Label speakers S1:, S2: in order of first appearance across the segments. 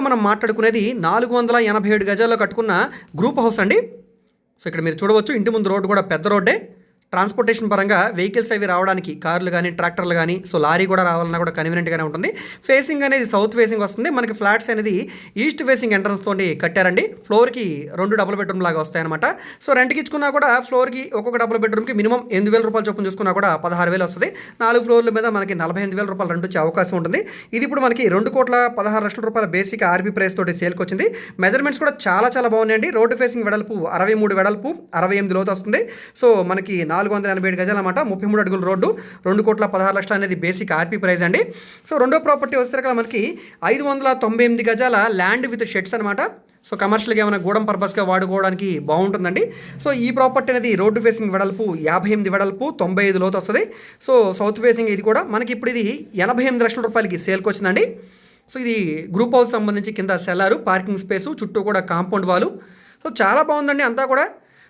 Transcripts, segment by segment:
S1: మెయిన్గా మనం మాట్లాడుకునేది 487 గజాల్లో కట్టుకున్న గ్రూప్ హౌస్ అండి. సో ఇక్కడ మీరు చూడవచ్చు, ఇంటి ముందు రోడ్డు కూడా పెద్ద రోడ్డే. ట్రాన్స్పోర్టేషన్ పరంగా వెహికల్స్ అవి రావడానికి కార్లు కానీ ట్రాక్టర్లు కానీ సో లారీ కూడా రావాలన్నా కూడా కన్వీనియంట్గానే ఉంటుంది. ఫేసింగ్ అనేది సౌత్ ఫేసింగ్ వస్తుంది. మనకి ఫ్లాట్స్ అనేది ఈస్ట్ ఫేసింగ్ ఎంట్రన్స్ తోటి కట్టారండి. ఫ్లోర్కి 2 డబుల్ బెడ్రూమ్ లాగా వస్తాయన్నమాట. సో రెంట్కి ఇచ్చుకున్నా కూడా ఫ్లోర్కి ఒక్కొక్క డబుల్ బెడ్రూమ్కి మినిమం 8,000 రూపాయలు చొప్పున చూసుకున్నా కూడా 16,000 వస్తుంది. 4 ఫ్లోర్ల మీద మనకి 48,000 రూపాయలు రెంట్ వచ్చే అవకాశం ఉంటుంది. ఇది ఇప్పుడు మనకి 2,16,00,000 రూపాయల బేసిక్ ఆర్బీ ప్రైస్ తోటి సేల్కి వచ్చింది. మెజర్మెంట్స్ కూడా చాలా చాలా బాగున్నాయండి. రోడ్డు ఫేసింగ్ వెడల్పు 63 వెడల్పు, 68 లోతు వస్తుంది. సో మనకి 487 గజాలు అన్నమాట, 33 అడుగుల రోడ్డు, 2,16,00,000 అనేది బేసిక్ ఆర్పీ ప్రైస్ అండి. సో రెండో ప్రాపర్టీ వచ్చేసరికి మనకి 598 గజాల ల్యాండ్ విత్ షెడ్స్ అనమాట. సో కమర్షియల్గా ఏమైనా గూడెం పర్పస్గా వాడుకోవడానికి బాగుంటుందండి. సో ఈ ప్రాపర్టీ అనేది రోడ్డు ఫేసింగ్ వెడల్పు 58 వెడల్పు, 95 లోతు వస్తుంది. సో సౌత్ ఫేసింగ్ ఇది కూడా మనకి ఇప్పుడు ఇది 88 లక్షల రూపాయలకి సేల్కి వచ్చిందండి. సో ఇది గ్రూప్ హౌస్ సంబంధించి కింద సెల్లారు, పార్కింగ్ స్పేసు, చుట్టూ కూడా కాంపౌండ్ వాలు. సో చాలా బాగుందండి అంతా కూడా.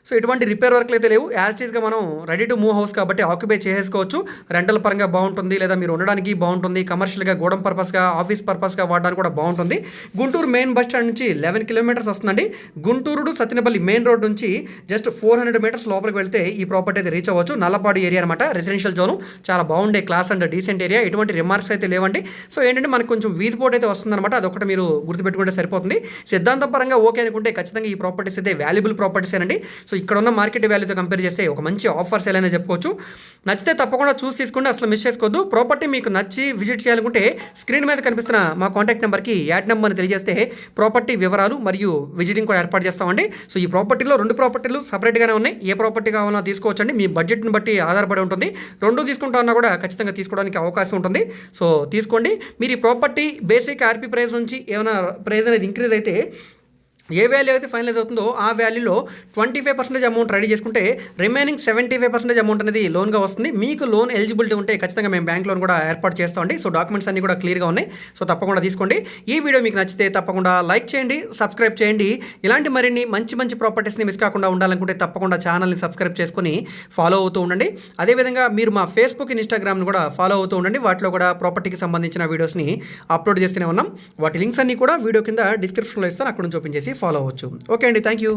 S1: సో ఎటువంటి రిపేర్ వర్క్లు అయితే లేవు. యాజ్ ఈజ్గా మనం రెడీ టు మూవ్ హౌస్ కాబట్టి ఆక్యుపై చేసుకోవచ్చు. రెంటల్ పరంగా బాగుంటుంది, లేదా మీరు ఉండడానికి బాగుంటుంది. కమర్షియల్గా గూడెం పర్పస్గా, ఆఫీస్ పర్పస్గా వాడడానికి కూడా బాగుంటుంది. గుంటూరు మెయిన్ బస్ స్టాండ్ నుంచి 11 కిలోమీటర్స్ వస్తుందండి. Guntur to Sattenapalli main road నుంచి జస్ట్ 400 మీటర్స్ లోపలికి వెళ్తే ఈ ప్రాపర్టీ అయితే రీచ్ అవ్వచ్చు. నల్లపాడు ఏరియా అనమాట, రెసిడెన్షియల్ జోను. చాలా బాగుండే క్లాస్ అండ్ డీసెంట్ ఏరియా. ఎటువంటి రిమార్క్స్ అయితే లేవండి. సో ఏంటంటే మనకు కొంచెం వీధి పోటు అయితే వస్తుందన్నమాట. అదొకటి మీరు గుర్తుపెట్టుకుంటే సరిపోతుంది. సిద్ధాంతం పరంగా ఓకే అనుకుంటే ఖచ్చితంగా ఈ ప్రాపర్టీస్ అయితే వాల్యుబుల్ ప్రాపర్టీస్ అండి. సో ఇక్కడ ఉన్న మార్కెట్ వాల్యూతో కంపేర్ చేస్తే ఒక మంచి ఆఫర్ సేల్ అనేది చెప్పుకోవచ్చు. నచ్చితే తప్పకుండా చూసి తీసుకోండి, అసలు మిస్ చేసుకోవద్దు. ప్రాపర్టీ మీకు నచ్చి విజిట్ చేయాలనుకుంటే స్క్రీన్ మీద కనిపిస్తున్న మా కాంటాక్ట్ నెంబర్కి యాడ్ నెంబర్ని తెలియజేస్తే ప్రాపర్టీ వివరాలు మరియు విజిటింగ్ కూడా ఏర్పాటు చేస్తామండి. సో ఈ ప్రాపర్టీలో 2 ప్రాపర్టీలు సపరేట్గానే ఉన్నాయి. ఏ ప్రాపర్టీ కావాలన్నా తీసుకోవచ్చండి. మీ బడ్జెట్ని బట్టి ఆధారపడి ఉంటుంది. 2 తీసుకుంటామన్నా కూడా ఖచ్చితంగా తీసుకోవడానికి అవకాశం ఉంటుంది. సో తీసుకోండి. మీరు ఈ ప్రాపర్టీ బేసిక్ ఆర్పీ ప్రైస్ నుంచి ఏమైనా ప్రైస్ అనేది ఇంక్రీజ్ అయితే ఏ వాల్యూ అయితే ఫైనలైజ్ అవుతుందో ఆ వాల్యూలో 25% అమౌంట్ రెడీ చేసుకుంటే రిమైనింగ్ 75% అమౌంట్ అనేది లోన్గా వస్తుంది. మీకు లోన్ ఎలిజిబిలిటీ ఉంటే ఖచ్చితంగా మేము బ్యాంక్ లోన్ కూడా ఏర్పాటు చేస్తామండి. సో డాక్యుమెంట్స్ అన్ని కూడా క్లియర్గా ఉన్నాయి. సో తప్పకుండా తీసుకోండి. ఈ వీడియో మీకు నచ్చితే తప్పకుండా లైక్ చేయండి, సబ్స్క్రైబ్ చేయండి. ఇలాంటి మరిన్ని మంచి ప్రాపర్టీస్ని మిస్ కాకుండా ఉండాలనుకుంటే తప్పకుండా ఛానల్ని సబ్స్క్రైబ్ చేసుకొని ఫాలో అవుతూ ఉండండి. అదేవిధంగా మీరు మా ఫేస్బుక్, ఇన్స్టాగ్రామ్ని కూడా ఫాలో అవుతూ ఉండండి. వాటిలో కూడా ప్రాపర్టీకి సంబంధించిన వీడియోస్ని అప్లోడ్ చేస్తూనే ఉన్నాం. వాటి లింక్స్ అన్ని కూడా వీడియో కింద డిస్క్రిప్షన్లో ఇస్తాను, అక్కడ నుంచి ఓపెన్ చేసి ఫాలో అవ్వచ్చు. ఓకే అండి, థ్యాంక్ యూ.